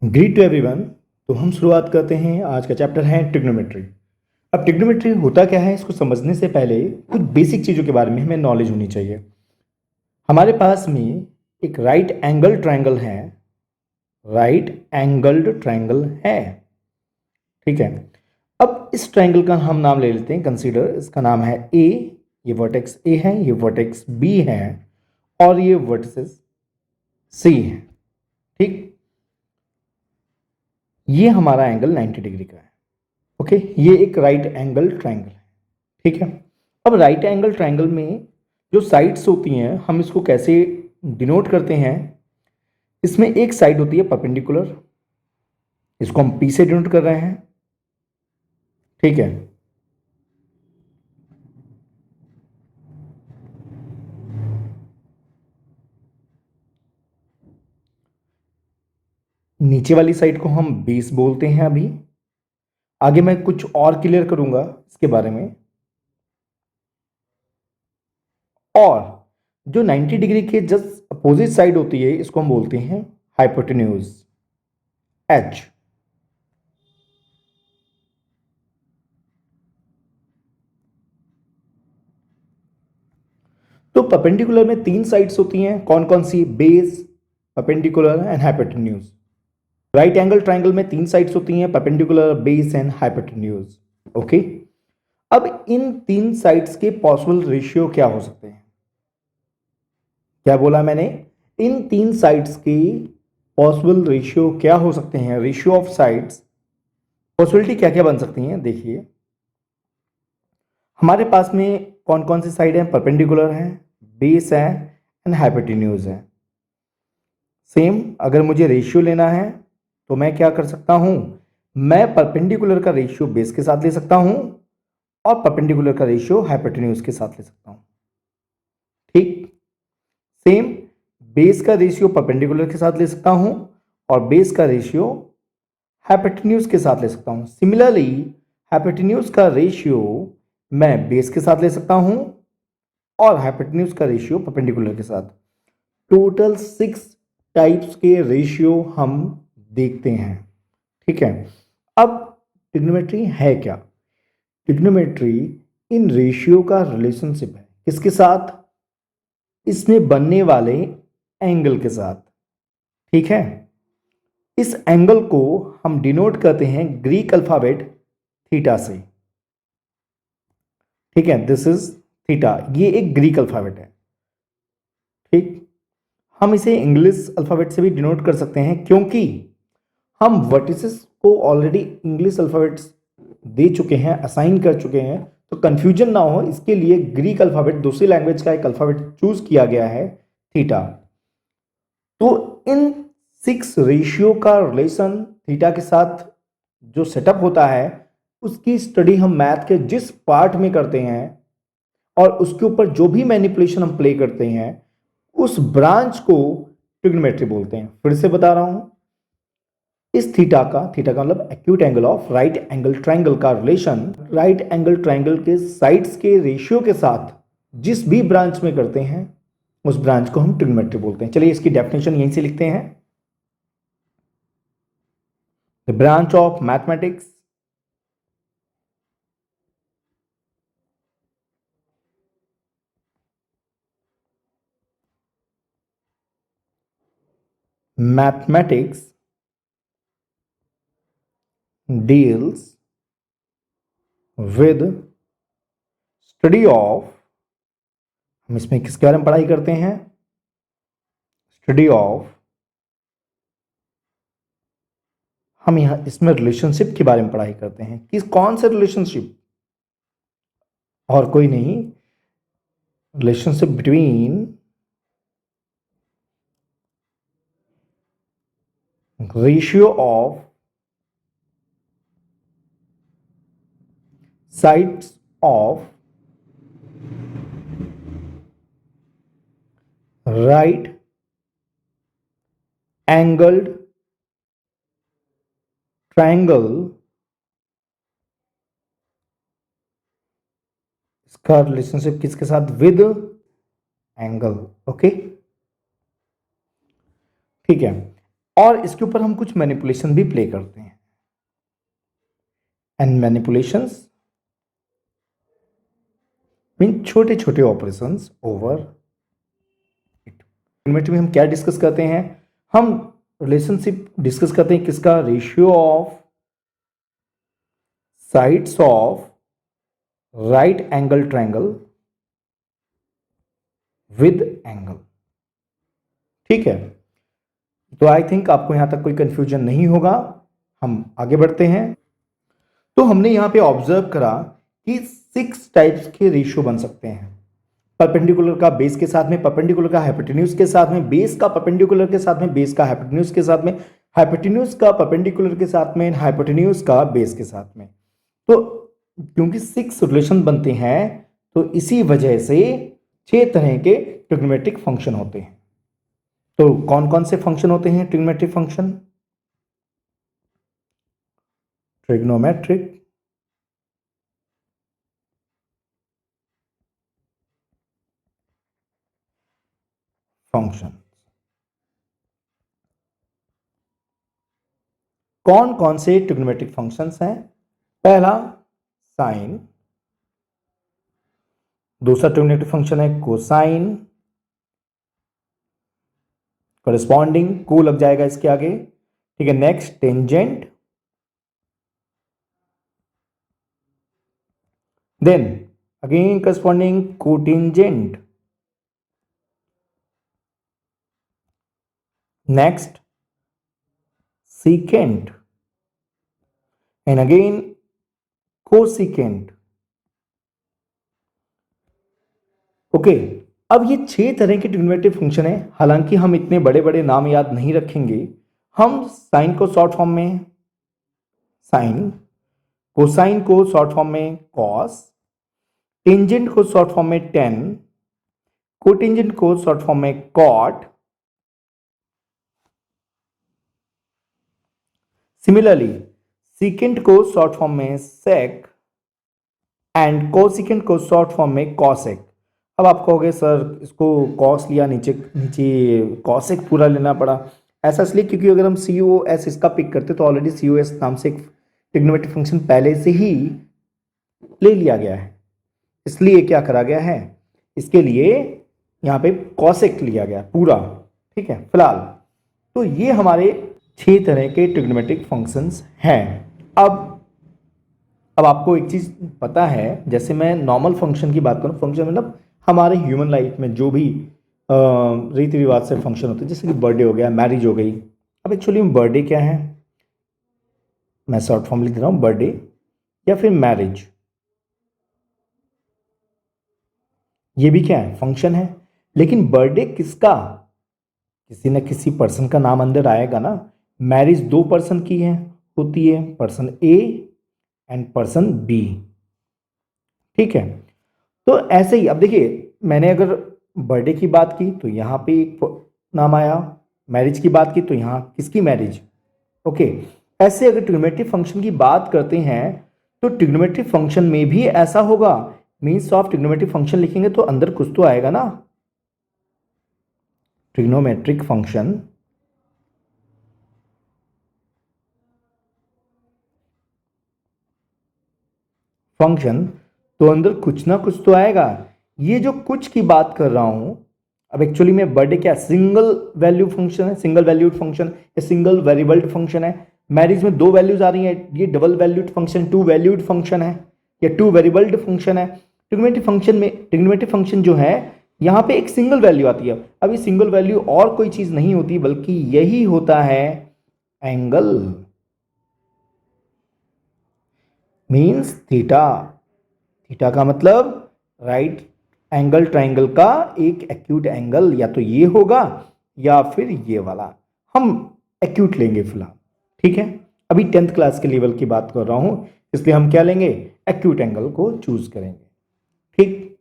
Greet to everyone. तो हम शुरुआत करते हैं। आज का चैप्टर है ट्रिग्नोमेट्री। अब ट्रिग्नोमेट्री होता क्या है, इसको समझने से पहले कुछ बेसिक चीज़ों के बारे में हमें नॉलेज होनी चाहिए। हमारे पास में एक राइट एंगल ट्रायंगल है। राइट एंगल्ड ट्रायंगल है, ठीक है। अब इस ट्रायंगल का हम नाम ले लेते हैं, कंसीडर। इसका नाम है ए। ये वर्टेक्स ए है, ये वर्टेक्स बी है और ये वर्टिसेस सी है, ठीक। ये हमारा एंगल 90 डिग्री का है। ओके, ये एक राइट एंगल ट्रायंगल है, ठीक है। अब राइट एंगल ट्रायंगल में जो साइड्स होती हैं, हम इसको कैसे डिनोट करते हैं। इसमें एक साइड होती है परपेंडिकुलर, इसको हम पी से डिनोट कर रहे हैं, ठीक है। नीचे वाली साइड को हम बेस बोलते हैं। अभी आगे मैं कुछ और क्लियर करूंगा इसके बारे में। और जो 90 डिग्री के जस्ट अपोजिट साइड होती है, इसको हम बोलते हैं हाइपोटेन्यूज, एच। तो परपेंडिकुलर में तीन साइड्स होती हैं, कौन कौन सी? Base, perpendicular and hypotenuse. Right angle triangle में तीन साइड्स होती हैं, perpendicular, base and hypotenuse. Okay. अब इन तीन साइड्स के पॉसिबल रेशियो क्या हो सकते हैं? क्या बोला मैंने? इन तीन साइड्स के पॉसिबल रेशियो क्या हो सकते हैं? रेशियो ऑफ साइड्स, पॉसिबिलिटी क्या क्या बन सकती हैं? देखिए, हमारे पास में कौन कौन सी साइड है? परपेंडिकुलर है, बेस है एंड हाइपोटेन्यूज है। सेम, अगर मुझे रेशियो लेना है तो मैं क्या कर सकता हूं? मैं परपेंडिकुलर का रेशियो बेस के साथ ले सकता हूं और परपेंडिकुलर का रेशियो हाइपोटेन्यूज के साथ ले सकता हूं, ठीक। सेम, बेस का रेशियो परपेंडिकुलर के साथ ले सकता हूं और बेस का रेशियो हाइपोटेन्यूज के साथ ले सकता हूं। सिमिलरली, हाइपोटेन्यूज का रेशियो मैं बेस के साथ ले सकता हूं और हाइपोटेन्यूज का रेशियो परपेंडिकुलर के साथ। टोटल 6 टाइप्स के रेशियो हम देखते हैं, ठीक है। अब ट्रिग्नोमेट्री है क्या? ट्रिग्नोमेट्री इन रेशियो का रिलेशनशिप है, किसके साथ? इसमें बनने वाले एंगल के साथ, ठीक है। इस एंगल को हम डिनोट करते हैं ग्रीक अल्फाबेट थीटा से, ठीक है। दिस इज थीटा, ये एक ग्रीक अल्फाबेट है, ठीक। हम इसे इंग्लिश अल्फाबेट से भी डिनोट कर सकते हैं, क्योंकि हम वर्टिसेस को ऑलरेडी इंग्लिश अल्फाबेट्स दे चुके हैं, असाइन कर चुके हैं। तो कंफ्यूजन ना हो, इसके लिए ग्रीक अल्फाबेट, दूसरी लैंग्वेज का एक अल्फाबेट चूज किया गया है, थीटा। तो इन 6 रेशियो का रिलेशन थीटा के साथ जो सेटअप होता है, उसकी स्टडी हम मैथ के जिस पार्ट में करते हैं और उसके ऊपर जो भी मैनिपुलेशन हम प्ले करते हैं, उस ब्रांच को ट्रिग्नोमेट्री बोलते हैं। फिर से बता रहा हूं, इस थीटा का मतलब acute angle of right angle triangle का रिलेशन राइट एंगल ट्रायंगल के साइड्स के रेशियो के साथ जिस भी ब्रांच में करते हैं, उस ब्रांच को हम ट्रिग्नोमेट्री बोलते हैं। चलिए इसकी डेफिनेशन यहीं से लिखते हैं। The branch of mathematics mathematics deals with study of, हम इसमें किसके बारे में पढ़ाई करते हैं? स्टडी ऑफ, हम यहां इसमें रिलेशनशिप के बारे में पढ़ाई करते हैं। किस, कौन से रिलेशनशिप? और कोई नहीं, relationship between ratio of sides of right angled triangle, इसका रिलेशनशिप किसके साथ? विद एंगल, ओके, ठीक है। और इसके ऊपर हम कुछ मैनिपुलेशन भी प्ले करते हैं, एंड मैनिपुलेशंस मीन छोटे छोटे ऑपरेशंस ओवर इट। में हम क्या डिस्कस करते हैं, हम रिलेशनशिप डिस्कस करते हैं किसका, ratio of sides of right angle triangle with angle. ठीक है, तो आई थिंक आपको यहां तक कोई कंफ्यूजन नहीं होगा। हम आगे बढ़ते हैं। तो हमने यहां पे ऑब्जर्व करा कि 6 टाइप्स के रेशियो बन सकते हैं, परपेंडिकुलर का बेस के साथ में, परपेंडिकुलर का हाइपोटेन्यूज के साथ में, बेस का परपेंडिकुलर के साथ में, बेस का हाइपोटेन्यूज के साथ में, हाइपोटेन्यूज का परपेंडिकुलर के साथ में, हाइपोटेन्यूज का बेस के साथ में। तो क्योंकि 6 रिलेशन बनते हैं तो इसी वजह से 6 तरह के ट्रिग्नोमेट्रिक फंक्शन होते हैं। तो कौन कौन से फंक्शन होते हैं ट्रिग्नोमेट्रिक फंक्शन? ट्रिग्नोमेट्रिक फंक्शन कौन कौन से ट्रिग्नोमेट्रिक फंक्शंस हैं? पहला साइन, दूसरा ट्रिग्नोमेट्रिक फंक्शन है कोसाइन, कॉरेस्पॉन्डिंग को लग जाएगा इसके आगे। ठीक है, next tangent, then again corresponding cotangent, next secant and again cosecant। Okay, अब ये 6 तरह के ट्रिग्नोमेट्रिक फंक्शन है। हालांकि हम इतने बड़े बड़े नाम याद नहीं रखेंगे, हम साइन को शॉर्ट फॉर्म में साइन, कोसाइन को शॉर्ट फॉर्म में कॉस, टेंजेंट को शॉर्ट फॉर्म में टेन, कोटेंजेंट को शॉर्ट फॉर्म में कॉट, सिमिलरली सीकेंट को शॉर्ट फॉर्म में सेक एंड कोसिकेंट को शॉर्ट फॉर्म में कॉसेक। अब आप कहोगे सर इसको कॉस लिया, नीचे नीचे कॉसेक पूरा लेना पड़ा। ऐसा इसलिए क्योंकि अगर हम सी ओ एस इसका पिक करते तो ऑलरेडी सी ओ एस नाम से एक ट्रिग्नोमेट्रिक फंक्शन पहले से ही ले लिया गया है, इसलिए क्या करा गया है, इसके लिए यहाँ पे कॉसेक लिया गया पूरा। ठीक है, फिलहाल तो ये हमारे 6 तरह के ट्रिग्नोमेट्रिक फंक्शंस हैं। अब आपको एक चीज पता है, जैसे मैं नॉर्मल फंक्शन की बात करूं, फंक्शन मतलब हमारे ह्यूमन लाइफ में जो भी रीति रिवाज से फंक्शन होते हैं, जैसे कि बर्थडे हो गया, मैरिज हो गई। अब एक्चुअली में बर्थडे क्या है, मैं शॉर्ट फॉर्म लिख रहा हूं बर्थडे या फिर मैरिज, ये भी क्या है, फंक्शन है। लेकिन बर्थडे किसका, किसी न किसी पर्सन का नाम अंदर आएगा ना। मैरिज 2 पर्सन की है, होती है, person A and person B. ठीक है, तो ऐसे ही अब देखिए, मैंने अगर बर्थडे की बात की तो यहां पे एक नाम आया, मैरिज की बात की तो यहां किसकी मैरिज। ओके, ऐसे अगर ट्रिग्नोमेट्रिक फंक्शन की बात करते हैं तो ट्रिग्नोमेट्रिक फंक्शन में भी ऐसा होगा। मीन्स ऑफ ट्रिग्नोमेट्रिक फंक्शन लिखेंगे तो अंदर कुछ तो आएगा ना, ट्रिग्नोमेट्रिक फंक्शन तो अंदर कुछ ना कुछ तो आएगा। ये जो कुछ की बात कर रहा हूं, अब एक्चुअली में बर्थडे क्या सिंगल वैल्यू फंक्शन है, सिंगल वैल्यूड फंक्शन या सिंगल वेरिएबल्ड फंक्शन है। मैरिज में 2 वैल्यूज आ रही हैं, ये double valued function, 2 valued function है या 2 वेरिएबल्ड फंक्शन है। ट्रिग्नोमेट्रिक फंक्शन में ट्रिग्नोमेट्रिक फंक्शन जो है यहां पे एक सिंगल वैल्यू आती है। अब ये सिंगल वैल्यू और कोई चीज नहीं होती बल्कि यही होता है एंगल, मीन्स थीटा। थीटा का मतलब राइट एंगल ट्राइंगल का एक एक्यूट एंगल, या तो ये होगा या फिर ये वाला। हम एक्यूट लेंगे फिलहाल। ठीक है, अभी 10th क्लास के लेवल की बात कर रहा हूं, इसलिए हम क्या लेंगे, एक्यूट एंगल को चूज करेंगे। ठीक,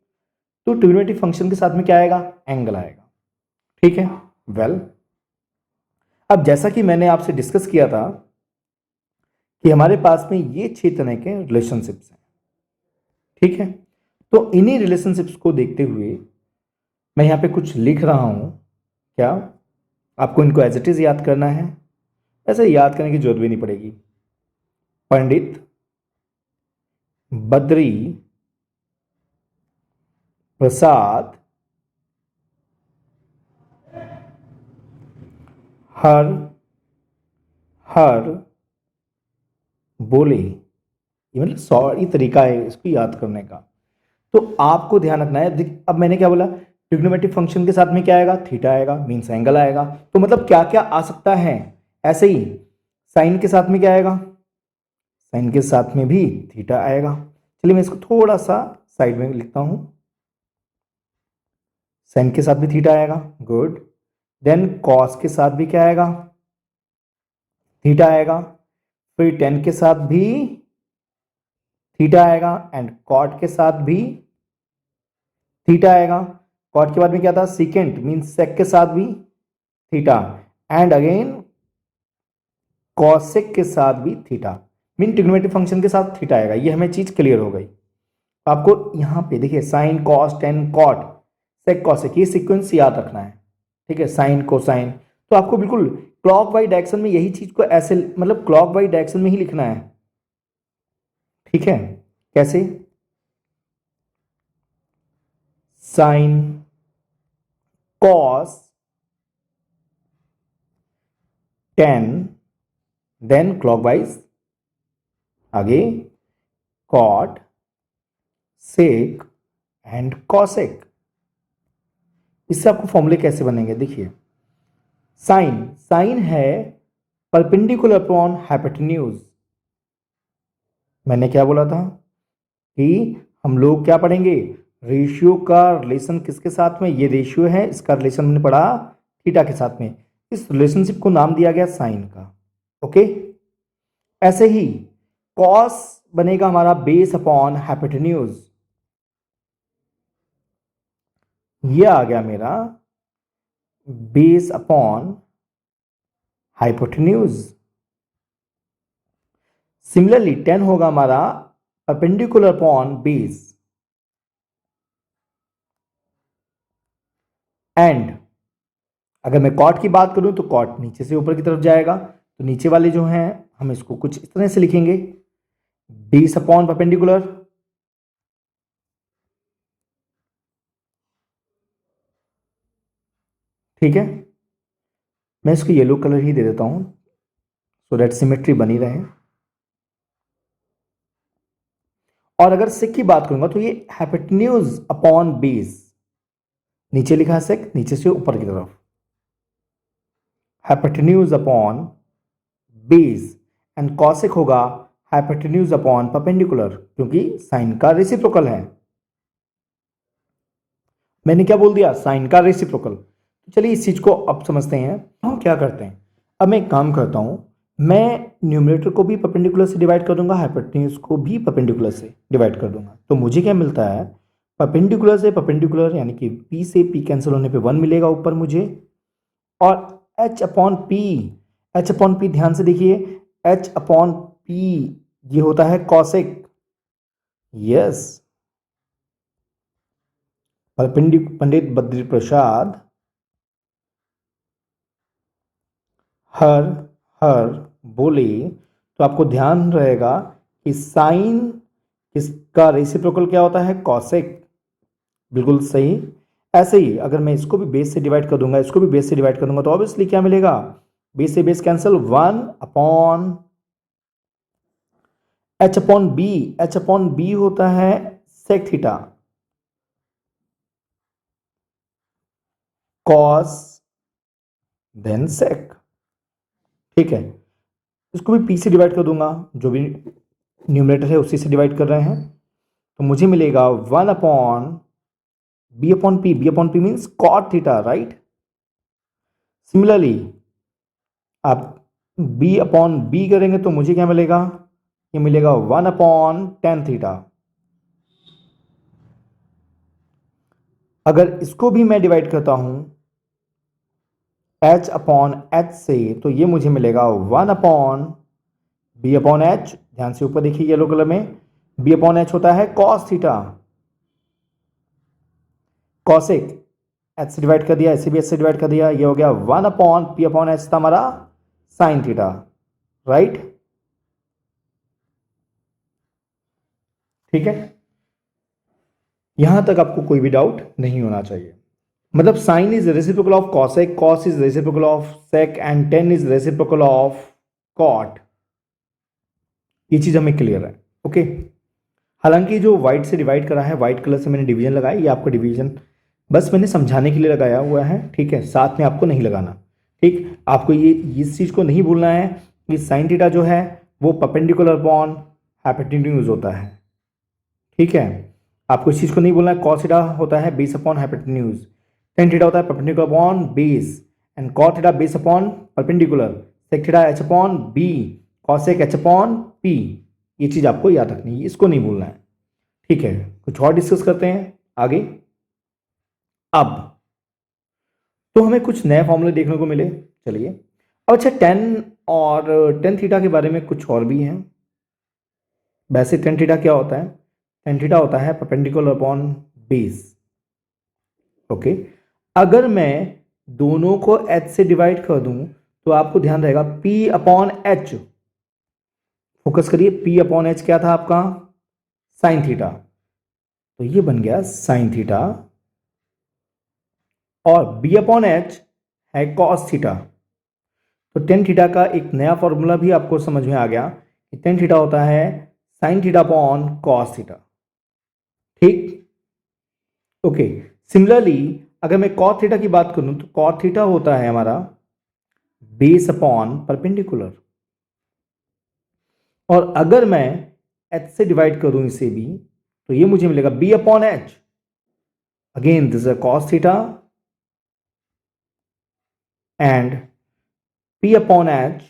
तो ट्रिग्नोमेट्रिक फंक्शन के साथ में क्या आएगा, एंगल आएगा। ठीक है, वेल अब जैसा कि मैंने आपसे डिस्कस किया था कि हमारे पास में ये 6 तरह के रिलेशनशिप्स हैं। ठीक है, तो इन्हीं रिलेशनशिप्स को देखते हुए मैं यहां पे कुछ लिख रहा हूं। क्या आपको इनको एज इट इज याद करना है? ऐसे याद करने की जरूरत भी नहीं पड़ेगी। पंडित बद्री प्रसाद हर हर बोले, ये मतलब सॉरी तरीका है इसको याद करने का। तो आपको ध्यान रखना है। अब मैंने क्या बोला, ट्रिग्नोमेट्रिक फंक्शन के साथ में क्या आएगा, थीटा आएगा, मीन्स एंगल आएगा। तो मतलब क्या क्या आ सकता है, ऐसे ही साइन के साथ में क्या आएगा, साइन के साथ में भी थीटा आएगा। चलिए मैं इसको थोड़ा सा साइड में लिखता हूं, साइन के साथ भी थीटा आएगा, गुड। देन कॉस के साथ भी क्या आएगा, थीटा आएगा। फिर टेन के साथ भी थीटा आएगा एंड कॉट के साथ भी थीटा आएगा। कॉट के बाद में क्या था, सीकेंट मींस सेक के साथ भी थीटा एंड अगेन कॉसेक के साथ भी थीटा, मीन ट्रिग्नोमेट्रिक फंक्शन के साथ थीटा आएगा। ये हमें चीज क्लियर हो गई। आपको यहां पे देखिए sine cos tan cot sec cosec ये सीक्वेंस याद रखना है, ठीक है, साइन कोसाइन। तो आपको बिल्कुल क्लॉक वाइज डायरेक्शन में यही चीज को ऐसे मतलब क्लॉक वाइज डायरेक्शन में ही लिखना है, ठीक है। कैसे, sine cos tan then clockwise आगे कॉट सेक एंड कॉसेक। इससे आपको फॉर्मूले कैसे बनेंगे, देखिए साइन, साइन है परपेंडिकुलर अपॉन हाइपोटेन्यूज। मैंने क्या बोला था कि हम लोग क्या पढ़ेंगे, रेशियो का रिलेशन किसके साथ में, ये रेशियो है, इसका रिलेशन हमने पढ़ा थीटा के साथ में। इस रिलेशनशिप को नाम दिया गया साइन का, ओके। ऐसे ही कॉस बनेगा हमारा बेस अपॉन हाइपोटेन्यूज, ये आ गया मेरा base upon hypotenuse. Similarly ten होगा हमारा परपेंडिकुलर अपॉन बेस एंड अगर मैं कॉट की बात करूं तो कॉट नीचे से ऊपर की तरफ जाएगा, तो नीचे वाले जो हैं हम इसको कुछ इस तरह से लिखेंगे, बेस अपॉन परपेंडिकुलर, ठीक है। मैं इसको येलो कलर ही दे देता हूं सो दैट सिमेट्री बनी रहे। और अगर सेक की बात करूंगा तो ये हाइपोटेन्यूज अपॉन बेस, नीचे लिखा है सेक, नीचे से ऊपर की तरफ hypotenuse upon base and cosec होगा हाइपोटेन्यूज अपॉन परपेंडिकुलर, क्योंकि साइन का रेसिप्रोकल है। मैंने क्या बोल दिया, साइन का रेसिप्रोकल। तो चलिए इस चीज को अब समझते हैं हम क्या करते हैं। अब मैं एक काम करता हूं, मैं न्यूमरेटर को भी परपेंडिकुलर से डिवाइड कर दूंगा, हाइपोटेन्यूज को भी परपेंडिकुलर से डिवाइड कर दूंगा। तो मुझे क्या मिलता है, परपेंडिकुलर से परपेंडिकुलर यानी कि पी से पी कैंसिल होने पे 1 मिलेगा ऊपर मुझे, और H upon P, H upon P ध्यान से देखिए, एच अपॉन पी ये होता है कॉसेक, यस। पंडित बद्री प्रसाद हर हर बोले, तो आपको ध्यान रहेगा कि साइन इसका रेसिप्रोकल क्या होता है, कॉसेक, बिल्कुल सही। ऐसे ही अगर मैं इसको भी बेस से डिवाइड कर दूंगा, इसको भी बेस से डिवाइड कर दूंगा, तो ऑब्वियसली क्या मिलेगा, बेस से base cancel, 1 upon H upon B, H upon B होता है sec theta cos then sec, ठीक है। इसको भी पी से डिवाइड कर दूंगा, जो भी न्यूमरेटर है उसी से डिवाइड कर रहे हैं, तो मुझे मिलेगा 1 upon B upon P, B upon P means cot theta, right. Similarly आप बी अपॉन बी करेंगे तो मुझे क्या मिलेगा, ये मिलेगा 1 अपॉन टेन थीटा। अगर इसको भी मैं डिवाइड करता हूं एच अपॉन एच से, तो ये मुझे मिलेगा 1 अपॉन बी अपॉन एच, ध्यान से ऊपर देखिए येलो कलर में, बी अपॉन एच होता है कॉस थीटा, कॉसेक, एच से डिवाइड कर दिया, ऐसे भी एच से डिवाइड कर दिया, ये हो गया 1 अपॉन पी अपॉन एच था हमारा साइन थीटा, राइट। ठीक है, यहां तक आपको कोई भी डाउट नहीं होना चाहिए। मतलब sine is reciprocal of cosec, cos is reciprocal of sec and tan is reciprocal of cot. ये चीज हमें क्लियर है, ओके। हालांकि जो व्हाइट से डिवाइड करा है, व्हाइट कलर से मैंने डिवीजन लगाया, ये आपका डिवीजन बस मैंने समझाने के लिए लगाया हुआ है, ठीक है, साथ में आपको नहीं लगाना। ठीक, आपको ये इस चीज को नहीं भूलना है कि साइन थीटा जो है वो परपेंडिकुलर अपॉन हाइपोटेन्यूज होता है। ठीक है, आपको इस चीज को नहीं बोलना है। कॉस थीटा होता है base upon hypotenuse, tan theta होता है perpendicular upon base, and cot theta base upon perpendicular, sec theta H upon B, cosec H upon P. ये चीज आपको याद रखनी है, इसको नहीं भूलना है। ठीक है, कुछ और डिस्कस करते हैं आगे। अब तो हमें कुछ नए फॉर्मूले देखने को मिले, चलिए। अब अच्छा, टेन और टेन थीटा के बारे में कुछ और भी हैं। वैसे टेन थीटा क्या होता है? टेन थीटा होता है परपेंडिकुलर अपॉन बेस, ओके। अगर मैं दोनों को h से डिवाइड कर दूं तो आपको ध्यान रहेगा p अपॉन एच, फोकस करिए, p अपॉन एच क्या था आपका? Sine theta. तो ये बन गया साइन थीटा, और b अपॉन एच है कॉस थीटा। तो टेन थीटा का एक नया फॉर्मूला भी आपको समझ में आ गया कि टेन थीटा होता है sine theta upon cos theta. ठीक, ओके। सिमिलरली अगर मैं कॉट थीटा की बात करूं तो कॉट थीटा होता है हमारा बेस अपॉन परपेंडिकुलर, और अगर मैं h से डिवाइड करूं इसे भी तो ये मुझे मिलेगा b upon H, again this is cos theta, and p upon h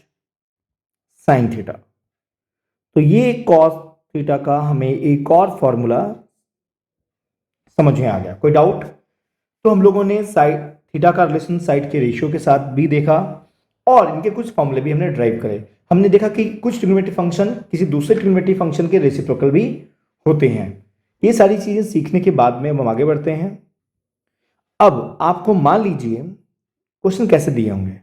sine theta. तो ये कॉस थीटा का हमें एक और फॉर्मूला समझ में आ गया। कोई डाउट? तो हम लोगों ने साइड थीटा का रिलेशन साइड के रेशियो के साथ भी देखा, और इनके कुछ फॉर्मूले भी हमने ड्राइव करे। हमने देखा कि कुछ ट्रिग्नोमेट्री फंक्शन किसी दूसरे ट्रिग्नोमेट्री फंक्शन के रेसिप्रोकल भी होते हैं। ये सारी चीजें सीखने के बाद में हम आगे बढ़ते हैं। अब आपको मान लीजिए क्वेश्चन कैसे दिए होंगे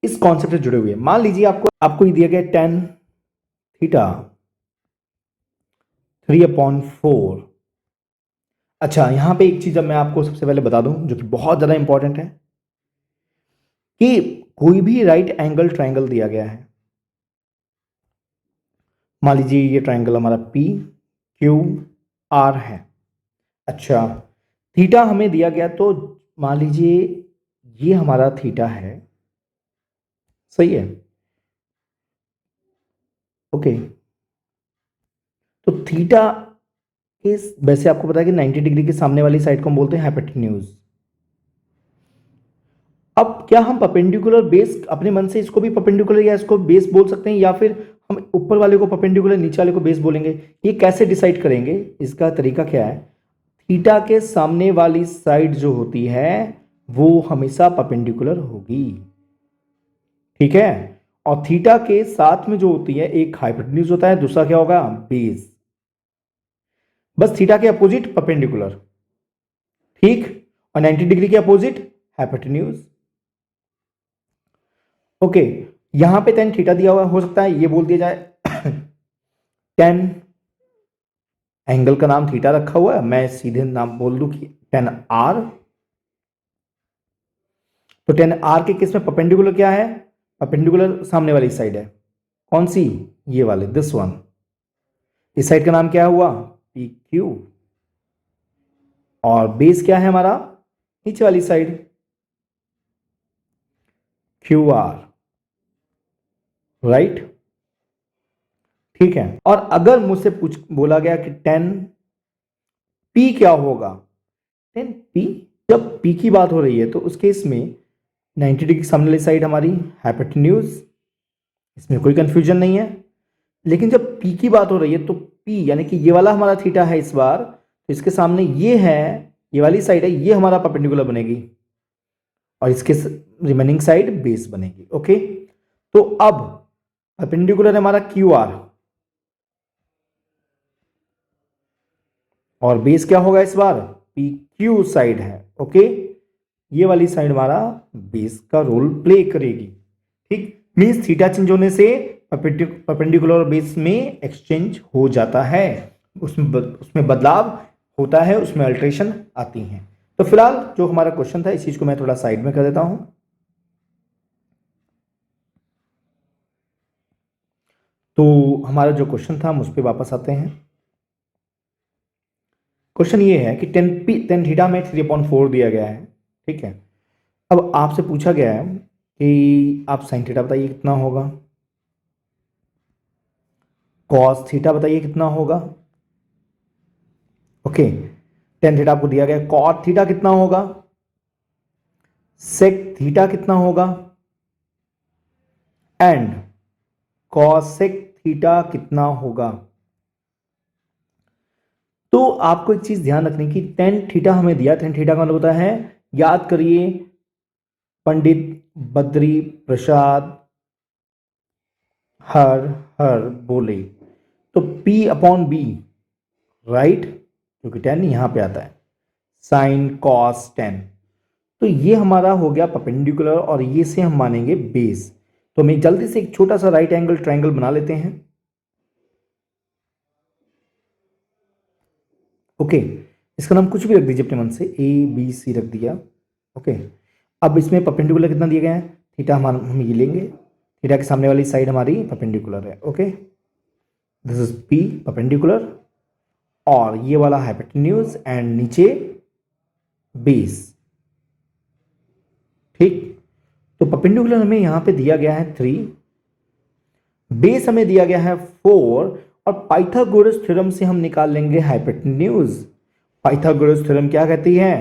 इस कॉन्सेप्ट से जुड़े हुए। मान लीजिए आपको ये दिया गया टेन थीटा 3/4। अच्छा, यहां पे एक चीज अब मैं आपको सबसे पहले बता दूं जो कि बहुत ज्यादा इंपॉर्टेंट है, कि कोई भी राइट एंगल ट्राइंगल दिया गया है, मान लीजिए ये ट्राइंगल हमारा पी क्यू आर है। अच्छा, थीटा हमें दिया गया, तो मान लीजिए ये हमारा थीटा है, सही है, ओके। तो थीटा इस वैसे आपको पता है कि 90 डिग्री के सामने वाली साइड को हम बोलते हैं हाइपोटेन्यूज। अब क्या हम परपेंडिकुलर बेस अपने मन से इसको भी परपेंडिकुलर या इसको बेस बोल सकते हैं, या फिर हम ऊपर वाले को परपेंडिकुलर नीचे वाले को बेस बोलेंगे? ये कैसे डिसाइड करेंगे? इसका तरीका क्या है, थीटा के सामने वाली साइड जो होती है वो हमेशा परपेंडिकुलर होगी, ठीक है। और थीटा के साथ में जो होती है एक हाइपोटेन्यूज होता है, दूसरा क्या होगा? बेस। बस थीटा के अपोजिट परपेंडिकुलर, ठीक, और 90 डिग्री के अपोजिट हाइपोटेन्यूज, ओके। यहां पे टेन थीटा दिया हुआ हो सकता है ये बोल दिया जाए टेन एंगल का नाम थीटा रखा हुआ है, मैं सीधे नाम बोल दूं कि टेन आर। तो टेन आर के केस में परपेंडिकुलर क्या है? परपेंडिकुलर सामने वाली साइड है, कौन सी? ये वाले, दिस वन। इस साइड का नाम क्या हुआ? पी क्यू, और बेस क्या है हमारा? नीचे वाली साइड, क्यू आर, राइट। ठीक है, और अगर मुझसे बोला गया कि टेन पी क्या होगा, टेन पी, जब पी की बात हो रही है तो उस केस में 90 डिग्री सामने वाली साइड हमारी हाइपोटेन्यूज, इसमें कोई कंफ्यूजन नहीं है। लेकिन जब पी की बात हो रही है तो पी यानी कि ये वाला हमारा थीटा है इस बार, तो इसके सामने ये है, ये वाली साइड है, ये हमारा परपेंडिकुलर बनेगी, और इसके रिमेनिंग साइड बेस बनेगी, ओके। तो अब परपेंडिकुलर है हमारा क्यू आर, और बेस क्या होगा इस बार? पी क्यू साइड है, ओके। ये वाली साइड हमारा बेस का रोल प्ले करेगी, ठीक। मीन्स थीटा चेंज होने से परपेंडिकुलर बेस में एक्सचेंज हो जाता है, उसमें बदलाव होता है, उसमें अल्टरेशन आती है। तो फिलहाल जो हमारा क्वेश्चन था इस चीज को मैं थोड़ा साइड में कर देता हूं। तो हमारा जो क्वेश्चन था हम उस पर वापस आते हैं। क्वेश्चन ये है कि टेन थीटा में 3/4 दिया गया है, ठीक है। अब आपसे पूछा गया है कि आप साइन थीटा बताइए कितना होगा, कॉस थीटा बताइए कितना होगा। ओके, टेन थीटा आपको दिया गया, कॉट थीटा कितना होगा, सेक थीटा कितना होगा, एंड कॉसेक थीटा कितना होगा। तो आपको एक चीज ध्यान रखनी कि टेन थीटा हमें दिया, टेन थीटा का मतलब होता है, याद करिए, पंडित बद्री प्रसाद हर हर बोले, तो P अपॉन बी, राइट, क्योंकि टेन यहां पे आता है, साइन कॉस टेन। तो ये हमारा हो गया परपेंडिकुलर और ये से हम मानेंगे बेस। तो हम जल्दी से एक छोटा सा राइट एंगल ट्रायंगल बना लेते हैं। ओके, इसका नाम कुछ भी रख दीजिए अपने मन से, ABC रख दिया। ओके, अब इसमें परपेंडिकुलर कितना दिया गया है, थीटा हम ये लेंगे, थीटा के सामने वाली साइड हमारी परपेंडिकुलर है। Okay, this is P perpendicular और ये वाला हाइपोटेन्यूज एंड नीचे बेस, ठीक। तो परपेंडिकुलर हमें यहां पे दिया गया है 3, बेस हमें दिया गया है 4 और पाइथागोरस थ्योरम से हम निकाल लेंगे हाइपोटेन्यूज। पाइथागोरस थ्योरम क्या कहती है,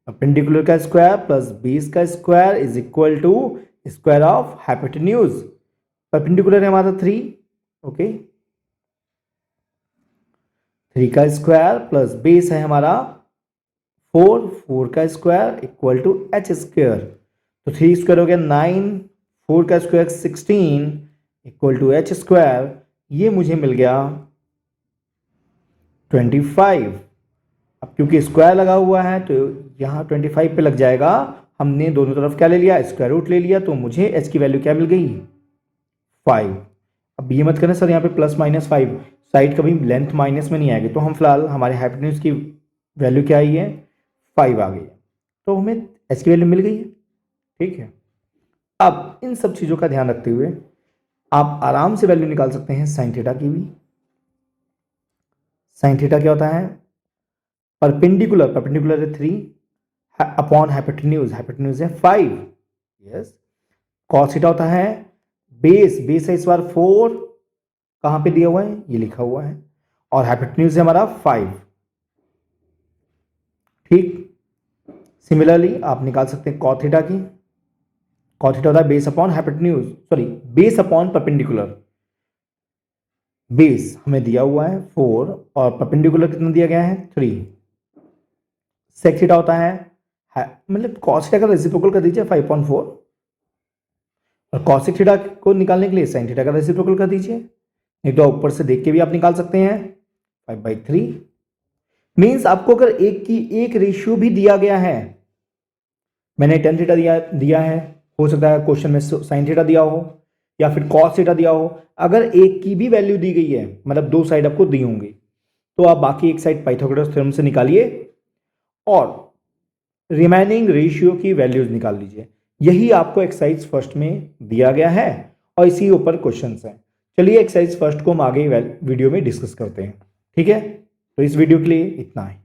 परपेंडिकुलर का स्क्वायर प्लस बेस का square is equal to square of hypotenuse. Perpendicular है हमारा 3, ओके, 3 का स्क्वायर प्लस बेस है हमारा 4, 4 का square equal to h square. तो 3 स्क्वायर हो गया 9, 4 का square 16 equal to h square, ये मुझे मिल गया 25। अब क्योंकि स्क्वायर लगा हुआ है तो यहाँ 25 पे लग जाएगा, हमने दोनों तरफ क्या ले लिया, स्क्वायर रूट ले लिया, तो मुझे h की वैल्यू क्या मिल गई, 5। अब ये मत करना सर यहाँ पे प्लस माइनस 5, साइड कभी लेंथ माइनस में नहीं आएगी, तो हम फिलहाल हमारे हाइपोटेन्यूज की वैल्यू क्या आई है, 5 आ गई है, तो हमें h की वैल्यू मिल गई है, ठीक है। अब इन सब चीज़ों का ध्यान रखते हुए आप आराम से वैल्यू निकाल सकते हैं साइन थीटा की भी। साइन थीटा क्या होता है, परपेंडिकुलर, परपेंडिकुलर है 3 अपॉन हाइपोटेन्यूज, हाइपोटेन्यूज है 5, यस। कॉस थीटा होता है बेस, बेस है इस बार 4, कहां पे दिया हुआ है, ये लिखा हुआ है, और हाइपोटेन्यूज है हमारा 5, ठीक। सिमिलरली आप निकाल सकते हैं कॉट थीटा की, कॉट थीटा होता है base upon hypotenuse, sorry base upon perpendicular, base हमें दिया हुआ है 4 और परपेंडिकुलर कितना दिया गया है 3। सेक थीटा होता है मतलब कॉस थीटा का रेसिप्रोकल कर दीजिए 5/4 और कॉसेक थीटा को निकालने के लिए साइन थीटा का रेसिप्रोकल कर दीजिए, नहीं तो ऊपर से देख के भी आप निकाल सकते हैं 5/3। मींस आपको अगर एक की एक रेशियो भी दिया गया है, मैंने टेन थीटा दिया है, हो सकता है क्वेश्चन में साइन थीटा दिया हो या फिर कॉस थीटा दिया हो, अगर एक की भी वैल्यू दी गई है, मतलब दो साइड आपको दी होंगी, तो आप बाकी एक साइड पाइथागोरस थ्योरम से निकालिए और रिमेनिंग रेशियो की वैल्यूज निकाल लीजिए। यही आपको एक्सरसाइज फर्स्ट में दिया गया है और इसी ऊपर क्वेश्चंस हैं। चलिए एक्सरसाइज फर्स्ट को हम आगे वीडियो में डिस्कस करते हैं, ठीक है। तो इस वीडियो के लिए इतना है।